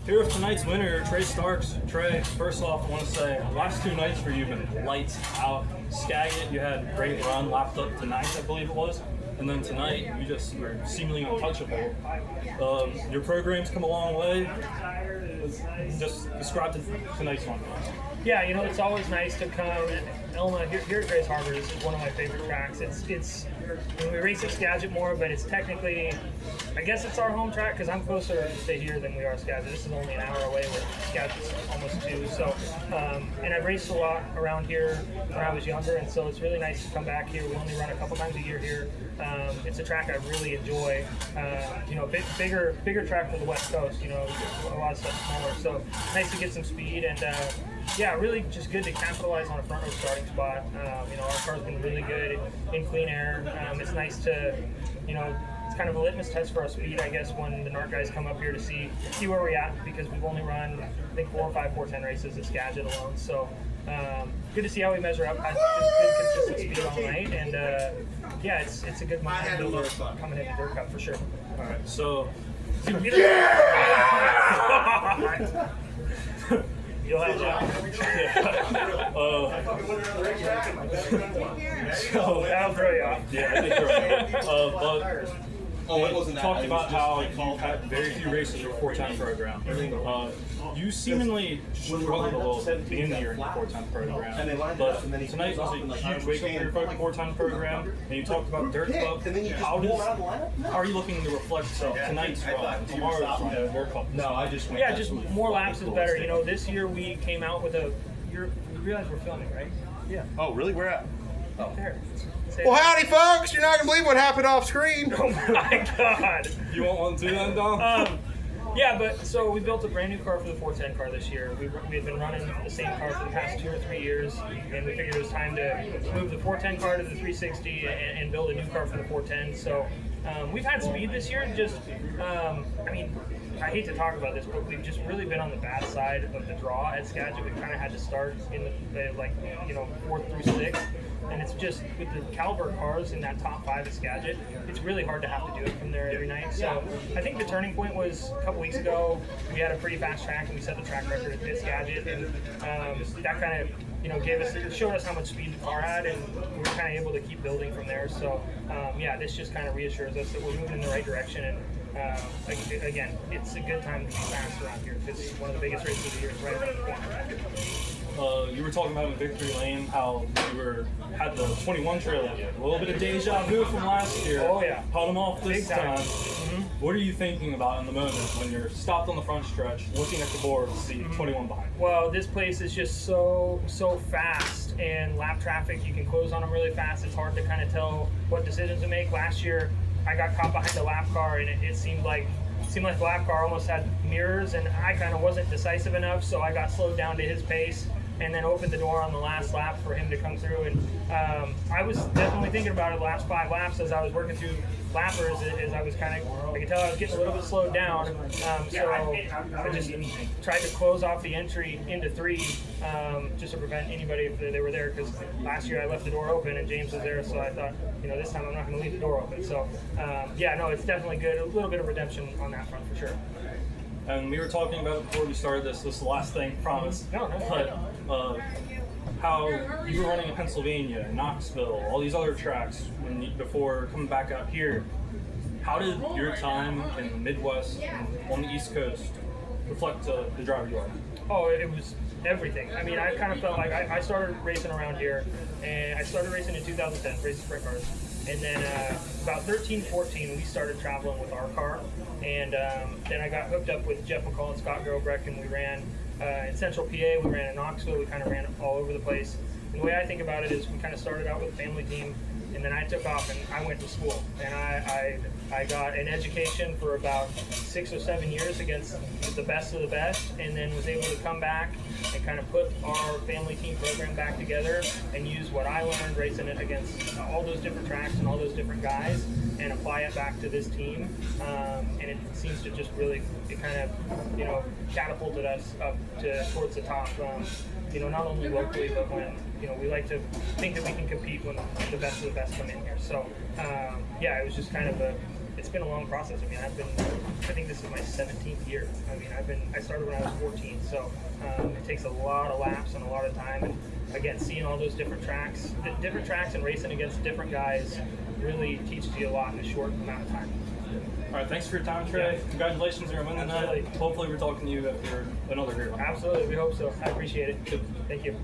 Here with tonight's winner, Trey Starks. Trey, first off, I want to say, last 2 nights for you have been lights out. Skagit, you had a great run, lapped up to 9th, I believe it was. And then tonight, you just were seemingly untouchable. Your program's come a long way. Just describe tonight's one. Yeah, you know, it's always nice to come. Elma, here at Grace Harbor, this is one of my favorite tracks. It's when we race at Skagit more, but it's technically, I guess it's our home track because I'm closer to here than we are Skagit. This is only an hour away, where Skagit's almost 2. So, and I've raced a lot around here when I was younger, and so it's really nice to come back here. We only run a couple times a year here. It's a track I really enjoy. You know, bigger track for the West Coast. You know, a lot of stuff smaller. So nice to get some speed and. Yeah, really just good to capitalize on a front row starting spot. You know, our car's been really good in clean air. It's nice to, you know, it's kind of a litmus test for our speed, I guess, when the NART guys come up here to see where we're at, because we've only run, I think, 4 or 5 410 races at Skagit alone. So good to see how we measure up. Just good consistent speed all night, and yeah, it's a good momentum builder coming into Dirt Cup for sure. All right, so. You'll have so that'll throw you off. Yeah, I think you're right. But talked about how you've had very few races in your 410 program. You seemingly struggled a little bit at the beginning of the year in your 410 program, but tonight was a huge wake up for your 410 program, and you talked about Dirt Club. How are you looking to reflect tonight's run and tomorrow's run in Dirt Club? Yeah, just more laps is better. You know, this year we came out with you realize we're filming, right? Yeah. Oh, really? Where at? Oh, there. Well, howdy, folks. You're not going to believe what happened off screen. Oh, my God. You want one too, then, Dom? Yeah, but so we built a brand new car for the 410 car this year. We had been running the same car for the past 2 or 3 years, and we figured it was time to move the 410 car to the 360 and build a new car for the 410. So we've had speed this year. Just, I mean, I hate to talk about this, but we've just really been on the bad side of the draw at Skagit. We kind of had to start in the like, you know, 4th through 6th. And it's just, with the caliber cars in that top 5 at Skagit, it's really hard to have to do it from there every night. So I think the turning point was a couple weeks ago. We had a pretty fast track, and we set the track record at Skagit. And that kind of, you know, showed us how much speed the car had, and we were kind of able to keep building from there. So yeah, this just kind of reassures us that we're moving in the right direction. And again, it's a good time to be fast around here because it's one of the biggest races of the year is right around the corner. You were talking about in Victory Lane how you had the 21 trailer. A little bit of deja vu from last year. Oh yeah. Held them off this time. Mm-hmm. What are you thinking about in the moment when you're stopped on the front stretch, looking at the board to see 21 behind? Well, this place is just so fast, and lap traffic, you can close on them really fast. It's hard to kind of tell what decisions to make. Last year, I got caught behind the lap car, and it seemed like the lap car almost had mirrors, and I kind of wasn't decisive enough, so I got slowed down to his pace and then opened the door on the last lap for him to come through. And I was definitely thinking about it the last 5 laps as I was working through lappers, as I was I could tell I was getting a little bit slowed down. So I just tried to close off the entry into 3 just to prevent anybody if they were there, because last year I left the door open and James was there, so I thought, you know, this time I'm not going to leave the door open. So yeah, no, it's definitely good. A little bit of redemption on that front for sure. And we were talking about before we started this is the last thing, promise. No. But how you were running in Pennsylvania, Knoxville, all these other tracks before coming back out here. How did your time in the Midwest and on the East Coast reflect the driver you are? Oh, it was everything. I mean, I kind of felt like I started racing around here, and I started racing in 2010, racing sprint cars. And then about 13, 14, we started traveling with our car. And then I got hooked up with Jeff McCall and Scott Gerlbrecht, and we ran in Central PA, we ran in Knoxville, we kind of ran all over the place. And the way I think about it is we kind of started out with a family team, and then I took off and I went to school. And I got an education for about 6 or 7 years against the best of the best, and then was able to come back and kind of put our family team program back together and use what I learned racing it against all those different tracks and all those different guys and apply it back to this team. And it seems to just really, it kind of, you know, catapulted us up towards the top. You know, not only locally, but when, you know, we like to think that we can compete when the best of the best come in here. So, yeah, it was just kind of a it's been a long process. I mean, I think this is my 17th year. I mean, I started when I was 14, so it takes a lot of laps and a lot of time. And again, seeing all those different tracks and racing against different guys really teaches you a lot in a short amount of time. All right, thanks for your time, Trey. Yeah. Congratulations on your win tonight. Absolutely. Hopefully we're talking to you after another great one. Absolutely, we hope so. I appreciate it. Thank you.